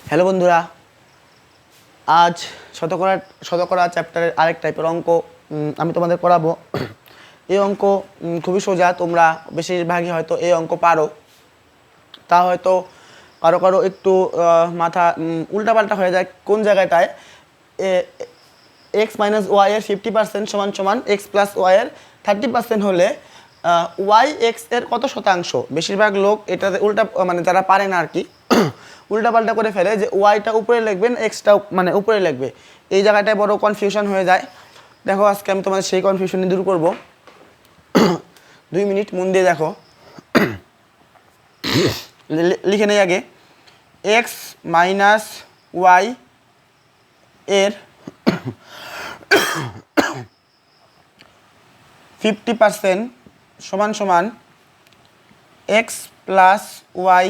Hello বন্ধুরা, আজ শতকরা চ্যাপ্টারের আরেক টাইপের অঙ্ক আমি তোমাদের করাবো। এই অঙ্ক খুবই সোজা, তোমরা বেশিরভাগই হয়তো এই অঙ্ক পারো। তা হয়তো কারো কারো একটু মাথা উল্টাপাল্টা হয়ে যায় কোন জায়গাটায় এক্স মাইনাস ওয়াই এর 50% সমান সমান এক্স প্লাস ওয়াই এর 30% হলে ওয়াই এক্স এর কত শতাংশ। বেশিরভাগ লোক এটাতে উল্টা মানে যারা পারে না আর কি উল্টাপাল্টা করে ফেলে যে ওয়াইটা উপরে লিখবেন এক্সটা মানে উপরে লিখবে। এই জায়গাটায় বড় কনফিউশন হয়ে যায়। দেখো আজকে আমি তোমাদের সেই কনফিউশনই দূর করব। 2 মিনিট মন দিয়ে দেখো। লিখে নেই আগে, এক্স মাইনাস ওয়াই এর 50% সমান সমান এক্স প্লাস ওয়াই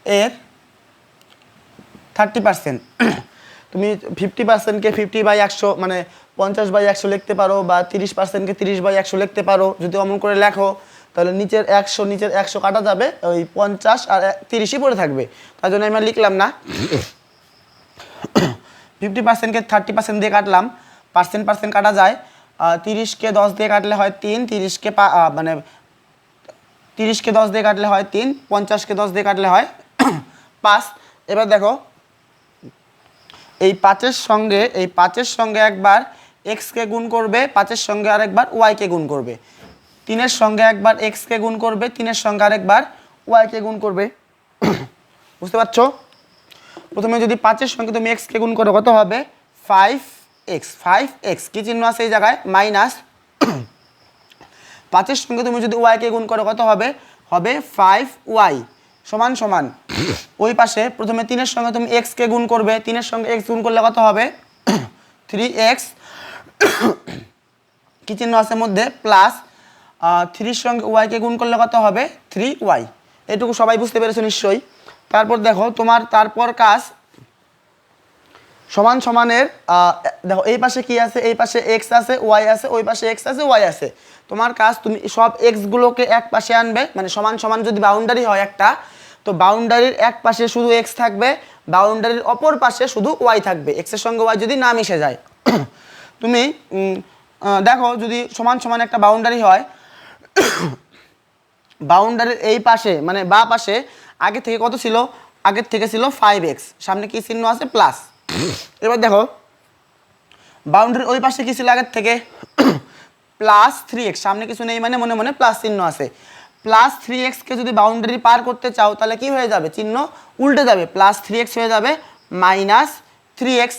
এর 30%। তুমি 50%কে 50/100 মানে 50/100 লিখতে পারো, বা 30%কে 30/100 লিখতে পারো। যদি অমন করে লেখো তাহলে নিচের 100 কাটা যাবে, ওই 50 আর 30ই পড়ে থাকবে। তার জন্য আমি লিখলাম না। 50%কে 30% দিয়ে কাটলাম, পার্সেন্ট কাটা যায়। 30কে 10 দিয়ে কাটলে হয় 3, 30কে 10 দিয়ে কাটলে হয় 3, 50কে 10 দিয়ে কাটলে হয় 5। এবার দেখো এই 5-এর সঙ্গে একবার এক্সকে গুণ করবে, 5-এর সঙ্গে আরেকবার ওয়াইকে গুণ করবে। 3-এর সঙ্গে একবার এক্সকে গুণ করবে, 3-এর সঙ্গে আরেকবার ওয়াইকে গুণ করবে। বুঝতে পারছো? প্রথমে যদি 5-এর সঙ্গে তুমি এক্সকে গুণ করো কত হবে? 5x। কি চিহ্ন আছে এই জায়গায়? মাইনাস। 5-এর সঙ্গে তুমি যদি ওয়াইকে গুণ করো কত হবে? হবে 5y সমান সমান ওই পাশে প্রথমে 3-এর সঙ্গে তুমি এক্সকে গুণ করবে, 3-এর সঙ্গে এক্স গুণ করলে কত হবে? 3x। কি চিহ্ন আছে মধ্যে? প্লাস। 3-এর সঙ্গে ওয়াইকে গুণ করলে কত হবে? 3y। এটুকু সবাই বুঝতে পেরেছো নিশ্চয়ই। তারপর দেখো তোমার তারপর কাজ সমান সমানের দেখো এই পাশে কি আছে? এই পাশে এক্স আছে, ওয়াই আছে, ওই পাশে এক্স আছে, ওয়াই আছে। তোমার কাজ তুমি সব এক্সগুলোকে এক পাশে আনবে। মানে সমান সমান যদি বাউন্ডারি হয় একটা, তো বাউন্ডারির এক পাশে শুধু এক্স থাকবে, বাউন্ডারির অপর পাশে শুধু ওয়াই থাকবে, এক্সের সঙ্গে ওয়াই যদি না মিশে যায়। তুমি দেখো যদি সমান সমান একটা বাউন্ডারি হয়, বাউন্ডারির এই পাশে মানে বা পাশে আগে থেকে কত ছিল? আগের থেকে ছিল 5x, সামনে কি চিহ্ন আছে? প্লাস। এবার দেখো বাউন্ডারির ওই পাশে কি ছিল আগের থেকে? প্লাস 3x, সামনে কিছু নেই মানে মনে মনে প্লাস চিহ্ন আছে। প্লাস 3xকে যদি বাউন্ডারি পার করতে চাও তাহলে কি হয়ে যাবে? চিহ্ন উল্টে যাবে, প্লাস 3x হয়ে যাবে মাইনাস 3x।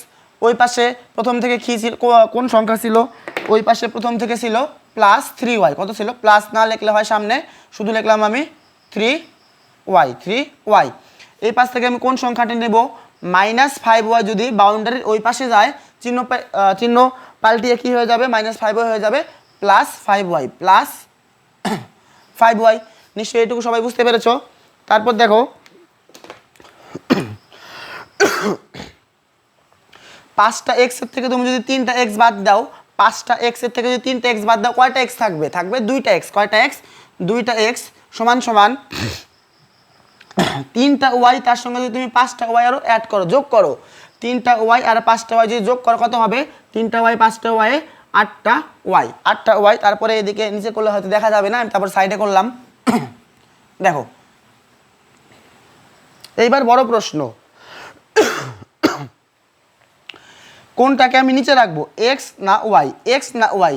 ওই পাশে প্রথম থেকে কি ছিল? কোন সংখ্যা ছিল? ওই পাশে প্রথম থেকে ছিল প্লাস 3y। কত ছিল? প্লাস না লিখলে হয় সামনে, শুধু লিখলাম আমি 3y। এই পাশ থেকে আমি কোন সংখ্যাটি নেব? Minus 5y। যদি বাউন্ডারির ওই পাশে যায় চিহ্ন পাল্টিয়ে কি হয়ে যাবে? মাইনাস 5y হয়ে যাবে প্লাস 5y, প্লাস 5y। নিশ্চয়ই এটুকু সবাই বুঝতে পেরেছো। তারপর দেখো 5টা এক্সের থেকে তুমি যদি 3টা এক্স বাদ দাও, 5টা এক্সের থেকে যদি 3টা এক্স বাদ দাও, কয়টা এক্স থাকবে? থাকবে 2টা এক্স। কয়টা এক্স? 2টা এক্স সমান সমান 3টা ওয়াই, তার সঙ্গে যদি তুমি 5টা ওয়াই আরও অ্যাড করো, যোগ করো। 3টা ওয়াই আর 5টা ওয়াই যদি যোগ করো কত হবে? 3টা ওয়াই 5টা ওয়াই 8টা ওয়াই। 8টা ওয়াই। তারপরে এদিকে নিচে করলে হয়তো দেখা যাবে না, আমি তারপর সাইডে করলাম। দেখো এইবার বড় প্রশ্ন, কোনটাকে আমি নিচে রাখবো? এক্স না ওয়াই? এক্স না ওয়াই?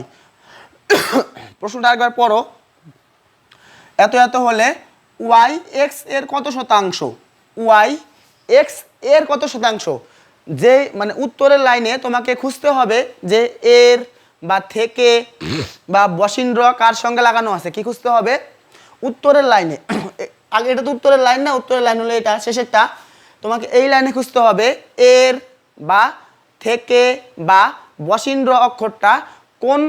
প্রশ্নটা একবার পড়ো। এত হলে ওয়াই এক্স এর কত শতাংশ? ওয়াই এক্স এর কত শতাংশ? যে মানে উত্তরের লাইনে তোমাকে খুঁজতে হবে যে এর বা থেকে বা বসিন্দ্র কার সঙ্গে লাগানো আছে। কি খুঁজতে হবে? উত্তরের লাইনে। আগে এটা তো উত্তরের লাইন না, উত্তরের লাইন হলো এটা শেষেরটা। তোমাকে এই লাইনে খুঁজতে হবে এর বা থেকে বা বসিন্দ্র অক্ষরটা কোন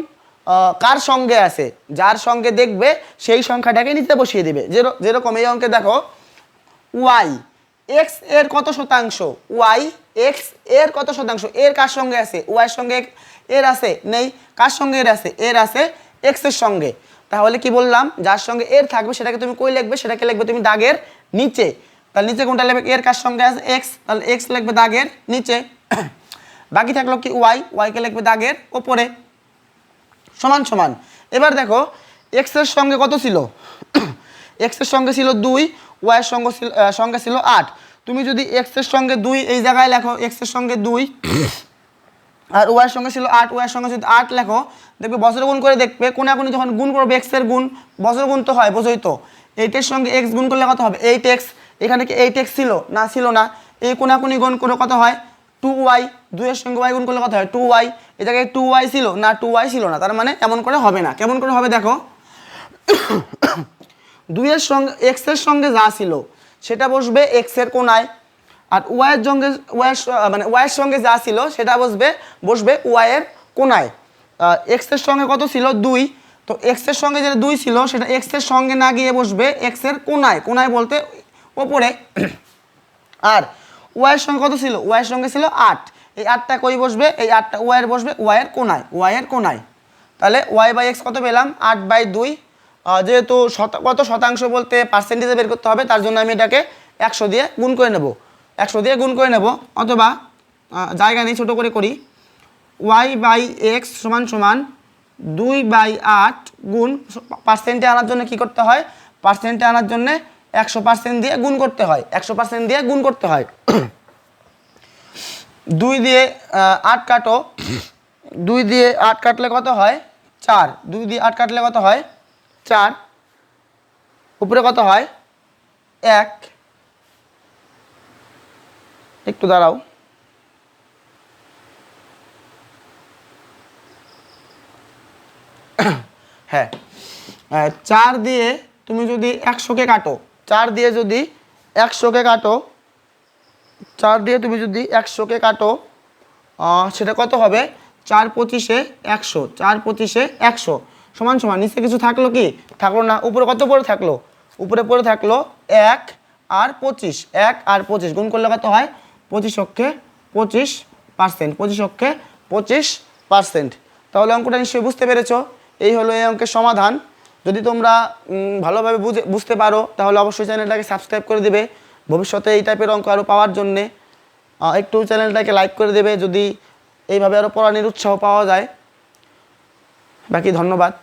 কার সঙ্গে আছে। যার সঙ্গে দেখবে সেই সংখ্যাটাকে নিচে বসিয়ে দেবে। যেরকম এই অঙ্কে দেখো ওয়াই এক্স এর কত শতাংশ? ওয়াই এক্স এর কত শতাংশ? এর কার সঙ্গে আছে? ওয়াইয়ের সঙ্গে এর আছে? নেই। কার সঙ্গে এর আছে? এর আছে এক্স এর সঙ্গে। তাহলে কি বললাম? যার সঙ্গে এর থাকবে সেটাকে তুমি কই লিখবে? সেটাকে লিখবে তুমি দাগের নিচে। তাহলে নিচে কোনটা লিখবে, এর কার সঙ্গে আছে এক্স, তাহলে এক্স লিখবে দাগের নিচে, বাকি থাকলো কি ওয়াই, ওয়াইকে লিখবে দাগের ওপরে, সমান সমান। এবার দেখো এক্স এর সঙ্গে কত ছিল, এক্স এর সঙ্গে ছিল 2, ওয়াইয়ের সঙ্গে ছিল 8। তুমি যদি এক্স এর সঙ্গে 2 এই জায়গায় লেখো, এক্স এর সঙ্গে 2 আর ওয়াইয়ের সঙ্গে ছিল 8, ওয়াইয়ের সঙ্গে যদি 8 লেখো, দেখবে বছর গুণ করে দেখবে কোনাকুনি যখন গুণ করবে এক্স এর গুণ বছর গুণ তো হয়, বোঝোই তো। 8 এর সঙ্গে এক্স গুণ করলে কত হবে 8x, এখানে কি 8x ছিল না, ছিল না। এই কোনাকুনি গুণ করে কত হয় 2y, 2 এর সঙ্গে y গুণ করলে কত হয় 2y, এই জায়গায় 2y ছিল না, 2y ছিল না, তার মানে এমন করে হবে না। কেমন করে হবে দেখো, 2 এর সঙ্গে x এর সঙ্গে যা ছিল সেটা বসবে x এর কোনায়, আর ওয়াইয়ের সঙ্গে ওয়াইয়ের সঙ্গে যা ছিল সেটা বসবে ওয়াইয়ের কোনায়। এক্স এর সঙ্গে কত ছিল 2, তো এক্স এর সঙ্গে যেটা 2 ছিল সেটা এক্স এর সঙ্গে না গিয়ে বসবে এক্স এর কোনায়, কোনায় বলতে ওপরে। আর ওয়াইয়ের সঙ্গে কত ছিল, ওয়াইয়ের সঙ্গে ছিল 8, এই 8টা কই বসবে, এই 8টা ওয়াইয়ের বসবে ওয়াইয়ের কোনায়, ওয়াইয়ের কোনায়। তাহলে ওয়াই বাই এক্স কত পেলাম 8/2। যেহেতু কত শতাংশ বলতে পার্সেন্টেজে বের করতে হবে, তার জন্য আমি এটাকে 100 দিয়ে গুণ করে নেব, 100 দিয়ে গুণ করে নেব, অথবা জায়গা নেই ছোটো করে করি, ওয়াই বাই এক্স সমান সমান 2/8 গুণ, পার্সেন্টে আনার জন্য কি করতে হয়, পার্সেন্টে আনার জন্য 100% দিয়ে গুণ করতে হয়, 100% দিয়ে গুণ করতে হয়। 2 দিয়ে 8 কাটো, 2 দিয়ে 8 কাটলে কত হয় 4, 2 দিয়ে 8 কাটলে কত হয় 4, উপরে কত হয় 1, একটু দাঁড়াও, হ্যাঁ 4 দিয়ে তুমি যদি 100কে কাটো, 4 দিয়ে যদি 100কে কাটো, 4 দিয়ে তুমি যদি 100কে কাটো, সেটা কত হবে 4 25-এ 100, 4 25-এ 100 সমান সমান, নিচে কিছু থাকলো কি, থাকলো না, উপরে কত পড়ে থাকলো, উপরে পড়ে থাকলো 1 আর 25, 1 আর 25 গুণ করলে কত হয় 25-অক্ষে 25%, 25-অক্ষে 25%। তাহলে অঙ্কটা নিশ্চয়ই বুঝতে পেরেছো। এই হলো এই অঙ্কের সমাধান। যদি তোমরা ভালোভাবে বুঝতে পারো তাহলে অবশ্যই চ্যানেলটাকে সাবস্ক্রাইব করে দেবে, ভবিষ্যতে এই টাইপের অঙ্ক আরও পাওয়ার জন্যে একটু চ্যানেলটাকে লাইক করে দেবে, যদি এইভাবে আরও পড়ানোর উৎসাহ পাওয়া যায়। বাকি ধন্যবাদ।